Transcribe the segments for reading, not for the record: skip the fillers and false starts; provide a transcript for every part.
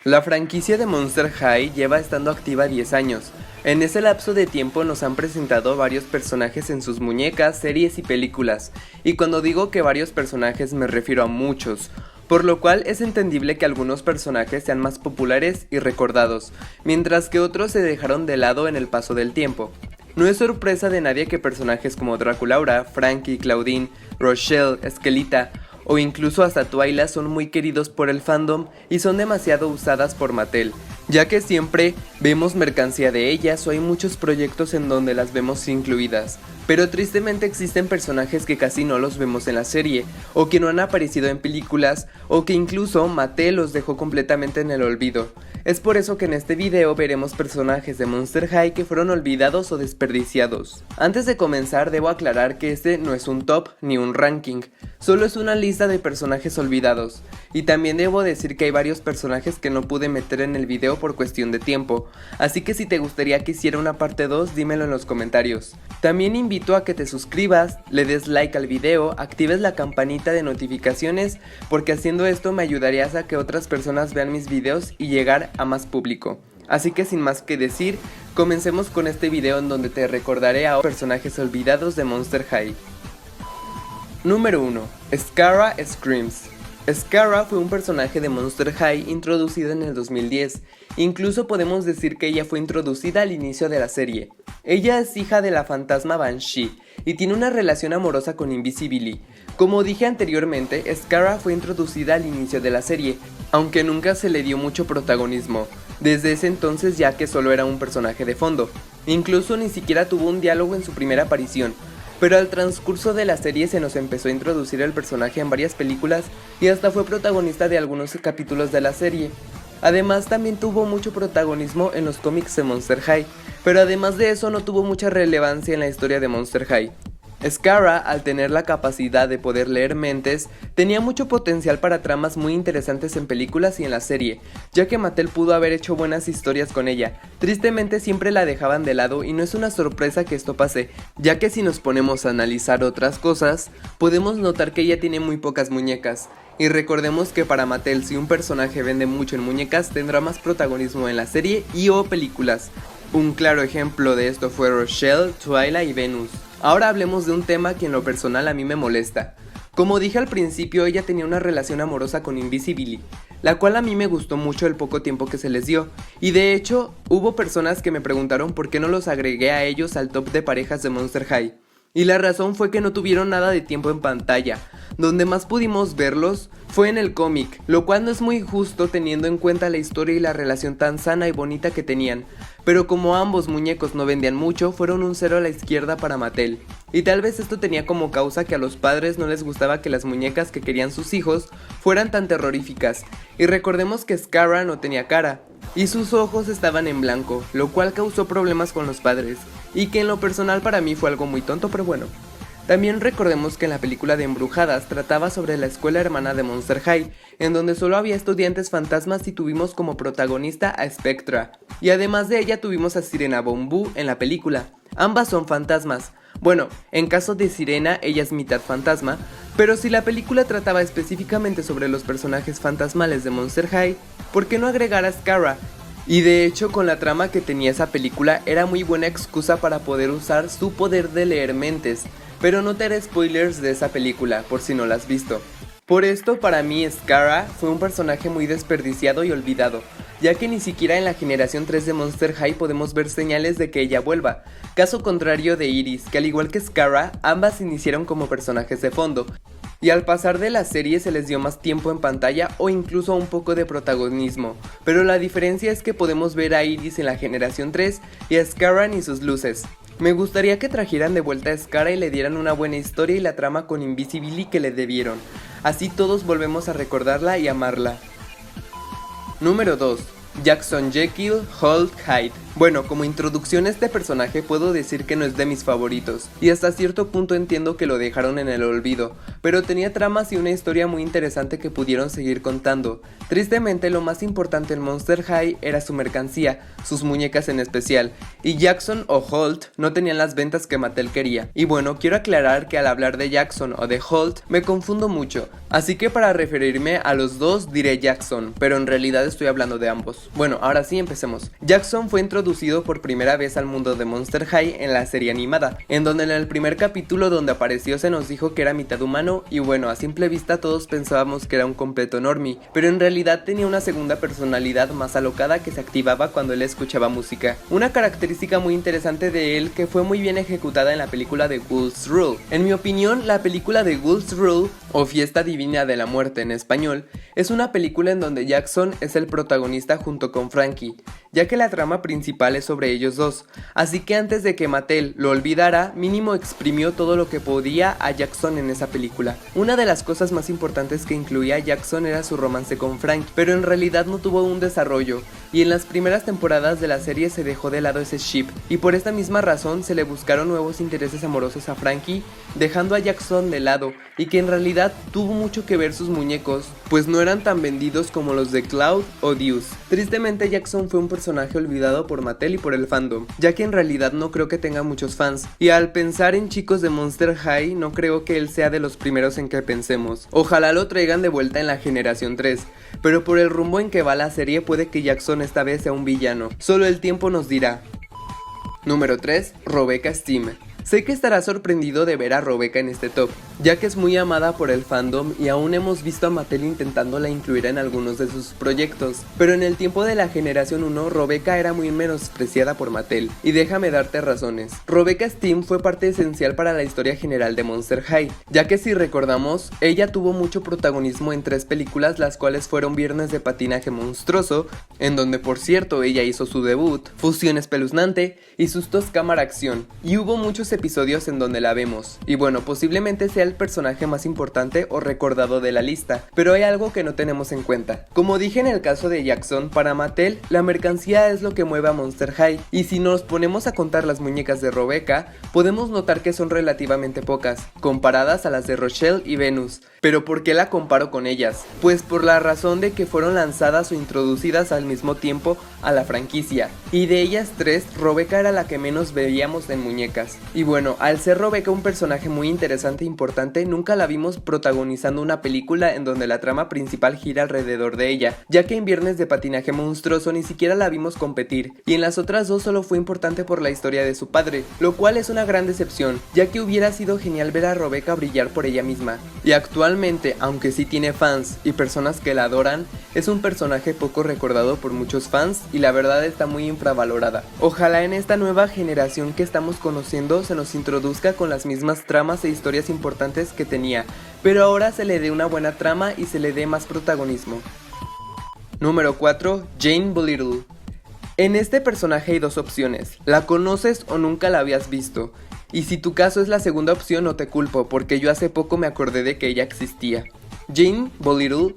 La franquicia de Monster High lleva estando activa 10 años. En ese lapso de tiempo nos han presentado varios personajes en sus muñecas, series y películas, y cuando digo que varios personajes me refiero a muchos, por lo cual es entendible que algunos personajes sean más populares y recordados, mientras que otros se dejaron de lado en el paso del tiempo. No es sorpresa de nadie que personajes como Draculaura, Frankie, Claudine, Rochelle, Esquelita o incluso hasta Twyla son muy queridos por el fandom y son demasiado usadas por Mattel, ya que siempre vemos mercancía de ellas o hay muchos proyectos en donde las vemos incluidas. Pero tristemente existen personajes que casi no los vemos en la serie, o que no han aparecido en películas, o que incluso Mattel los dejó completamente en el olvido. Es por eso que en este video veremos personajes de Monster High que fueron olvidados o desperdiciados. Antes de comenzar debo aclarar que este no es un top ni un ranking, solo es una lista de personajes olvidados, y también debo decir que hay varios personajes que no pude meter en el video por cuestión de tiempo, así que si te gustaría que hiciera una parte 2 dímelo en los comentarios. También invito a que te suscribas, le des like al video, actives la campanita de notificaciones, porque haciendo esto me ayudarías a que otras personas vean mis videos y llegar a más público. Así que sin más que decir, comencemos con este video en donde te recordaré a personajes olvidados de Monster High. Número 1. Scarra Screams. Scarra fue un personaje de Monster High introducido en el 2010, incluso podemos decir que ella fue introducida al inicio de la serie. Ella es hija de la fantasma Banshee y tiene una relación amorosa con Invisibily. Como dije anteriormente, Scarra fue introducida al inicio de la serie, aunque nunca se le dio mucho protagonismo, desde ese entonces ya que solo era un personaje de fondo. Incluso ni siquiera tuvo un diálogo en su primera aparición. Pero al transcurso de la serie se nos empezó a introducir el personaje en varias películas y hasta fue protagonista de algunos capítulos de la serie. Además también tuvo mucho protagonismo en los cómics de Monster High, pero además de eso no tuvo mucha relevancia en la historia de Monster High. Scarra, al tener la capacidad de poder leer mentes, tenía mucho potencial para tramas muy interesantes en películas y en la serie, ya que Mattel pudo haber hecho buenas historias con ella. Tristemente siempre la dejaban de lado y no es una sorpresa que esto pase, ya que si nos ponemos a analizar otras cosas, podemos notar que ella tiene muy pocas muñecas. Y recordemos que para Mattel si un personaje vende mucho en muñecas tendrá más protagonismo en la serie y o películas. Un claro ejemplo de esto fue Rochelle, Twyla y Venus. Ahora hablemos de un tema que en lo personal a mí me molesta. Como dije al principio, ella tenía una relación amorosa con Invisibily, la cual a mí me gustó mucho el poco tiempo que se les dio, y de hecho hubo personas que me preguntaron por qué no los agregué a ellos al top de parejas de Monster High. Y la razón fue que no tuvieron nada de tiempo en pantalla, donde más pudimos verlos fue en el cómic, lo cual no es muy justo teniendo en cuenta la historia y la relación tan sana y bonita que tenían, pero como ambos muñecos no vendían mucho, fueron un cero a la izquierda para Mattel, y tal vez esto tenía como causa que a los padres no les gustaba que las muñecas que querían sus hijos fueran tan terroríficas, y recordemos que Scarra no tenía cara, y sus ojos estaban en blanco, lo cual causó problemas con los padres, y que en lo personal para mí fue algo muy tonto pero bueno. También recordemos que en la película de Embrujadas trataba sobre la escuela hermana de Monster High, en donde solo había estudiantes fantasmas y tuvimos como protagonista a Spectra, y además de ella tuvimos a Sirena Bamboo en la película. Ambas son fantasmas. Bueno, en caso de Sirena ella es mitad fantasma, pero si la película trataba específicamente sobre los personajes fantasmales de Monster High, ¿por qué no agregar a Scarra? Y de hecho con la trama que tenía esa película era muy buena excusa para poder usar su poder de leer mentes, pero no te haré spoilers de esa película por si no la has visto. Por esto para mí Scarra fue un personaje muy desperdiciado y olvidado, ya que ni siquiera en la generación 3 de Monster High podemos ver señales de que ella vuelva, caso contrario de Iris, que al igual que Scarra, ambas iniciaron como personajes de fondo, y al pasar de la serie se les dio más tiempo en pantalla o incluso un poco de protagonismo, pero la diferencia es que podemos ver a Iris en la generación 3 y a Scarra ni sus luces. Me gustaría que trajeran de vuelta a Scarra y le dieran una buena historia y la trama con Invisibily que le debieron, así todos volvemos a recordarla y amarla. Número 2. Jackson Jekyll Hyde. Bueno, como introducción a este personaje puedo decir que no es de mis favoritos, y hasta cierto punto entiendo que lo dejaron en el olvido, pero tenía tramas y una historia muy interesante que pudieron seguir contando. Tristemente lo más importante en Monster High era su mercancía, sus muñecas en especial, y Jackson o Holt no tenían las ventas que Mattel quería. Y bueno, quiero aclarar que al hablar de Jackson o de Holt me confundo mucho, así que para referirme a los dos diré Jackson, pero en realidad estoy hablando de ambos. Bueno, ahora sí empecemos. Jackson fue introducido por primera vez al mundo de Monster High en la serie animada, en donde en el primer capítulo donde apareció se nos dijo que era mitad humano y bueno, a simple vista todos pensábamos que era un completo normie, pero en realidad tenía una segunda personalidad más alocada que se activaba cuando él escuchaba música. Una característica muy interesante de él que fue muy bien ejecutada en la película de Ghouls Rule. En mi opinión, la película de Ghouls Rule, o Fiesta Divina de la Muerte en español, es una película en donde Jackson es el protagonista junto con Frankie, ya que la trama principal es sobre ellos dos, así que antes de que Mattel lo olvidara, mínimo exprimió todo lo que podía a Jackson en esa película. Una de las cosas más importantes que incluía a Jackson era su romance con Frankie, pero en realidad no tuvo un desarrollo, y en las primeras temporadas de la serie se dejó de lado ese ship, y por esta misma razón se le buscaron nuevos intereses amorosos a Frankie, dejando a Jackson de lado, y que en realidad tuvo mucho que ver sus muñecos, pues no eran tan vendidos como los de Cloud o Deuce. Tristemente Jackson fue un personaje olvidado por Mattel y por el fandom, ya que en realidad no creo que tenga muchos fans, y al pensar en chicos de Monster High no creo que él sea de los primeros en que pensemos. Ojalá lo traigan de vuelta en la generación 3, pero por el rumbo en que va la serie puede que Jackson esta vez sea un villano, solo el tiempo nos dirá. Número 3. Rebecca Steam. Sé que estarás sorprendido de ver a Rebecca en este top, ya que es muy amada por el fandom y aún hemos visto a Mattel intentándola incluir en algunos de sus proyectos, pero en el tiempo de la generación 1 Rebecca era muy menospreciada por Mattel, y déjame darte razones. Rebecca Steam fue parte esencial para la historia general de Monster High, ya que si recordamos, ella tuvo mucho protagonismo en 3 películas, las cuales fueron Viernes de Patinaje Monstruoso, en donde por cierto ella hizo su debut, Fusión Espeluznante y Sustos Cámara Acción, y hubo muchos episodios en donde la vemos, y bueno, posiblemente sea el personaje más importante o recordado de la lista, pero hay algo que no tenemos en cuenta. Como dije en el caso de Jackson, para Mattel, la mercancía es lo que mueve a Monster High, y si nos ponemos a contar las muñecas de Rebecca, podemos notar que son relativamente pocas, comparadas a las de Rochelle y Venus. ¿Pero por qué la comparo con ellas? Pues por la razón de que fueron lanzadas o introducidas al mismo tiempo a la franquicia, y de ellas 3, Rebecca era la que menos veíamos en muñecas. Y bueno, al ser Rebecca un personaje muy interesante e importante, nunca la vimos protagonizando una película en donde la trama principal gira alrededor de ella, ya que en Viernes de Patinaje Monstruoso ni siquiera la vimos competir, y en las otras 2 solo fue importante por la historia de su padre, lo cual es una gran decepción, ya que hubiera sido genial ver a Rebecca brillar por ella misma. Y actualmente, aunque sí tiene fans y personas que la adoran, es un personaje poco recordado por muchos fans y la verdad está muy infravalorada. Ojalá en esta nueva generación que estamos conociendo se nos introduzca con las mismas tramas e historias importantes que tenía, pero ahora se le dé una buena trama y se le dé más protagonismo. Número 4. Jane Bolittle. En este personaje hay 2 opciones, la conoces o nunca la habías visto, y si tu caso es la segunda opción no te culpo porque yo hace poco me acordé de que ella existía. Jane Bolittle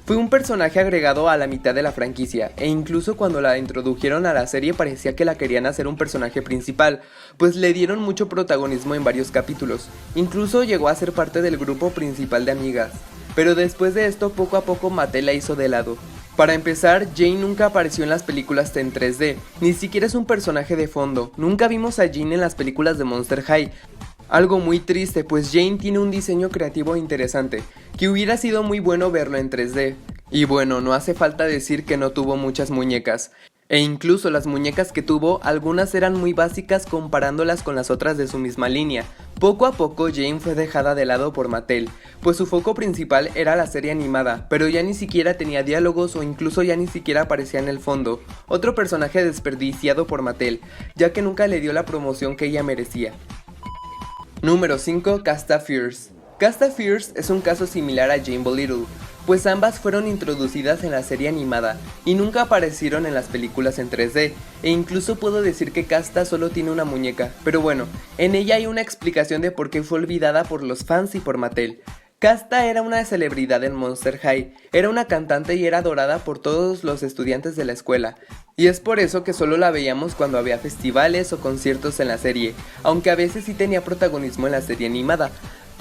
fue un personaje agregado a la mitad de la franquicia, e incluso cuando la introdujeron a la serie parecía que la querían hacer un personaje principal, pues le dieron mucho protagonismo en varios capítulos, incluso llegó a ser parte del grupo principal de amigas, pero después de esto poco a poco Mattel la hizo de lado. Para empezar, Jane nunca apareció en las películas en 3D, ni siquiera es un personaje de fondo, nunca vimos a Jane en las películas de Monster High. Algo muy triste, pues Jane tiene un diseño creativo interesante, que hubiera sido muy bueno verlo en 3D. Y bueno, no hace falta decir que no tuvo muchas muñecas, e incluso las muñecas que tuvo, algunas eran muy básicas comparándolas con las otras de su misma línea. Poco a poco Jane fue dejada de lado por Mattel, pues su foco principal era la serie animada, pero ya ni siquiera tenía diálogos o incluso ya ni siquiera aparecía en el fondo, otro personaje desperdiciado por Mattel, ya que nunca le dio la promoción que ella merecía. Número 5. Casta Fierce. Casta Fierce es un caso similar a Jane Bolittle, pues ambas fueron introducidas en la serie animada y nunca aparecieron en las películas en 3D, e incluso puedo decir que Casta solo tiene una muñeca, pero bueno, en ella hay una explicación de por qué fue olvidada por los fans y por Mattel. Casta era una celebridad en Monster High, era una cantante y era adorada por todos los estudiantes de la escuela, y es por eso que solo la veíamos cuando había festivales o conciertos en la serie, aunque a veces sí tenía protagonismo en la serie animada,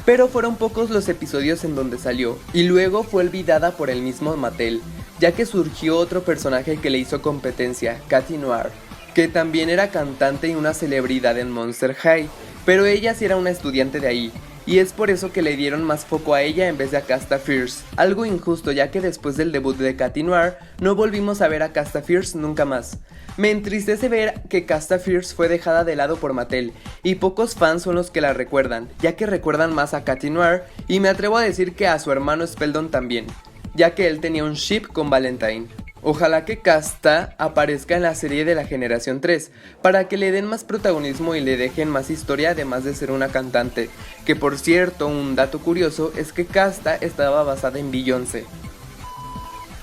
pero fueron pocos los episodios en donde salió, y luego fue olvidada por el mismo Mattel, ya que surgió otro personaje que le hizo competencia, Katy Noir, que también era cantante y una celebridad en Monster High, pero ella sí era una estudiante de ahí, y es por eso que le dieron más foco a ella en vez de a Casta Fierce, algo injusto ya que después del debut de Katy Noir no volvimos a ver a Casta Fierce nunca más. Me entristece ver que Casta Fierce fue dejada de lado por Mattel, y pocos fans son los que la recuerdan, ya que recuerdan más a Katy Noir, y me atrevo a decir que a su hermano Speldon también, ya que él tenía un ship con Valentine. Ojalá que Casta aparezca en la serie de la generación 3, para que le den más protagonismo y le dejen más historia además de ser una cantante, que por cierto, un dato curioso es que Casta estaba basada en Beyoncé.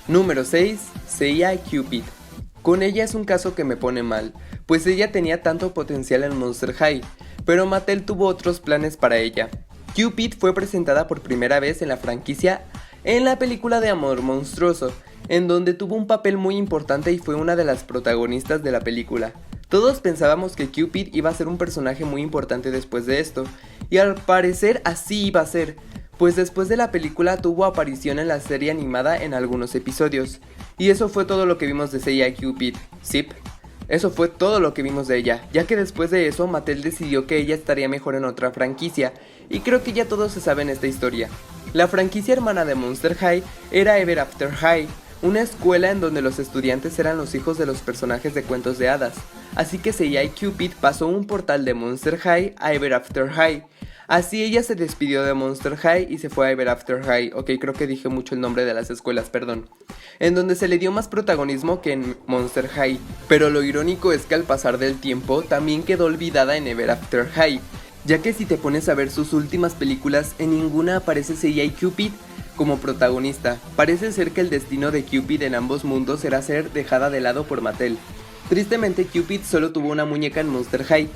Número 6. Seiya Cupid. Con ella es un caso que me pone mal, pues ella tenía tanto potencial en Monster High, pero Mattel tuvo otros planes para ella. Cupid fue presentada por primera vez en la franquicia en la película de Amor Monstruoso, en donde tuvo un papel muy importante y fue una de las protagonistas de la película. Todos pensábamos que Cupid iba a ser un personaje muy importante después de esto, y al parecer así iba a ser, pues después de la película tuvo aparición en la serie animada en algunos episodios. Y eso fue todo lo que vimos de Seiya Cupid. Zip. Eso fue todo lo que vimos de ella, ya que después de eso Mattel decidió que ella estaría mejor en otra franquicia, y creo que ya todos se saben esta historia. La franquicia hermana de Monster High era Ever After High, una escuela en donde los estudiantes eran los hijos de los personajes de cuentos de hadas, así que Seiya Cupid pasó un portal de Monster High a Ever After High. Así ella se despidió de Monster High y se fue a Ever After High, ok, creo que dije mucho el nombre de las escuelas, perdón, en donde se le dio más protagonismo que en Monster High, pero lo irónico es que al pasar del tiempo también quedó olvidada en Ever After High, ya que si te pones a ver sus últimas películas, en ninguna aparece Seiya Cupid como protagonista. Parece ser que el destino de Cupid en ambos mundos era ser dejada de lado por Mattel. Tristemente Cupid solo tuvo una muñeca en Monster High,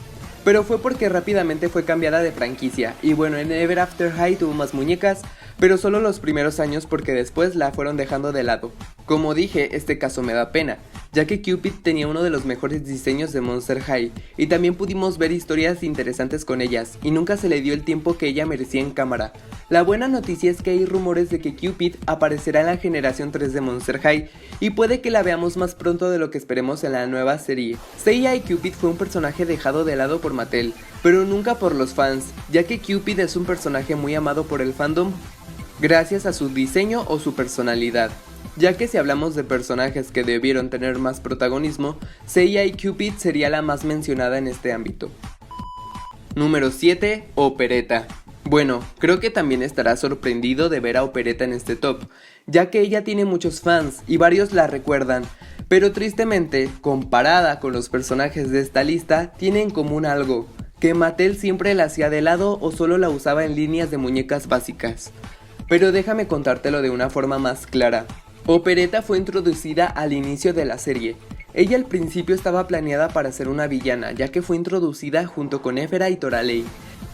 pero fue porque rápidamente fue cambiada de franquicia, y bueno, en Ever After High tuvo más muñecas, pero solo los primeros años porque después la fueron dejando de lado. Como dije, este caso me da pena, ya que Cupid tenía uno de los mejores diseños de Monster High, y también pudimos ver historias interesantes con ellas, y nunca se le dio el tiempo que ella merecía en cámara. La buena noticia es que hay rumores de que Cupid aparecerá en la generación 3 de Monster High, y puede que la veamos más pronto de lo que esperemos en la nueva serie. Seiya Cupid fue un personaje dejado de lado por Mattel, pero nunca por los fans, ya que Cupid es un personaje muy amado por el fandom gracias a su diseño o su personalidad. Ya que si hablamos de personajes que debieron tener más protagonismo, Seiya Cupid sería la más mencionada en este ámbito. Número 7. Operetta. Bueno, creo que también estarás sorprendido de ver a Operetta en este top, ya que ella tiene muchos fans y varios la recuerdan, pero tristemente, comparada con los personajes de esta lista, tiene en común algo, que Mattel siempre la hacía de lado o solo la usaba en líneas de muñecas básicas. Pero déjame contártelo de una forma más clara. Operetta fue introducida al inicio de la serie. Ella al principio estaba planeada para ser una villana, ya que fue introducida junto con Éfera y Toralei,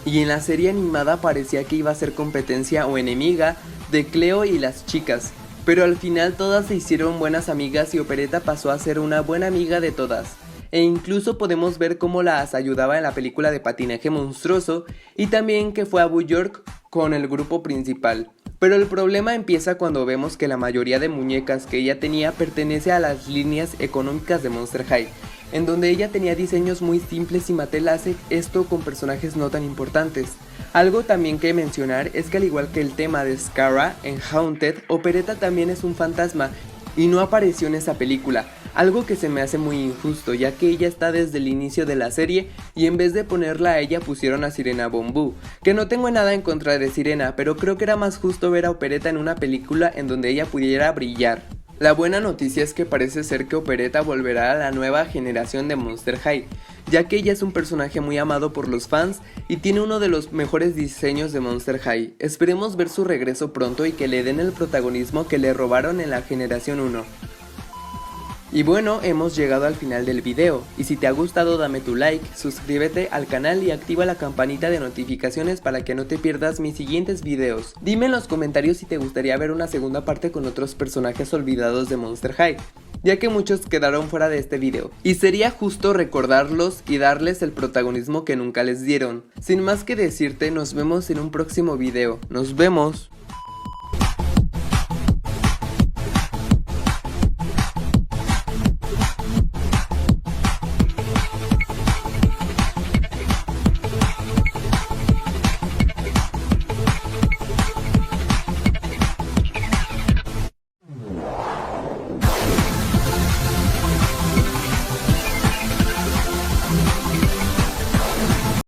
y en la serie animada parecía que iba a ser competencia o enemiga de Cleo y las chicas, pero al final todas se hicieron buenas amigas y Operetta pasó a ser una buena amiga de todas. E incluso podemos ver cómo las ayudaba en la película de patinaje monstruoso y también que fue a New York con el grupo principal. Pero el problema empieza cuando vemos que la mayoría de muñecas que ella tenía pertenece a las líneas económicas de Monster High, en donde ella tenía diseños muy simples y Mattel hace esto con personajes no tan importantes. Algo también que mencionar es que al igual que el tema de Scarra en Haunted, Operetta también es un fantasma y no apareció en esa película, algo que se me hace muy injusto ya que ella está desde el inicio de la serie y en vez de ponerla a ella pusieron a Sirena Bamboo, que no tengo nada en contra de Sirena, pero creo que era más justo ver a Operetta en una película en donde ella pudiera brillar. La buena noticia es que parece ser que Operetta volverá a la nueva generación de Monster High, ya que ella es un personaje muy amado por los fans y tiene uno de los mejores diseños de Monster High. Esperemos ver su regreso pronto y que le den el protagonismo que le robaron en la generación 1. Y bueno, hemos llegado al final del video, y si te ha gustado dame tu like, suscríbete al canal y activa la campanita de notificaciones para que no te pierdas mis siguientes videos. Dime en los comentarios si te gustaría ver una segunda parte con otros personajes olvidados de Monster High, ya que muchos quedaron fuera de este video, y sería justo recordarlos y darles el protagonismo que nunca les dieron. Sin más que decirte, nos vemos en un próximo video. ¡Nos vemos!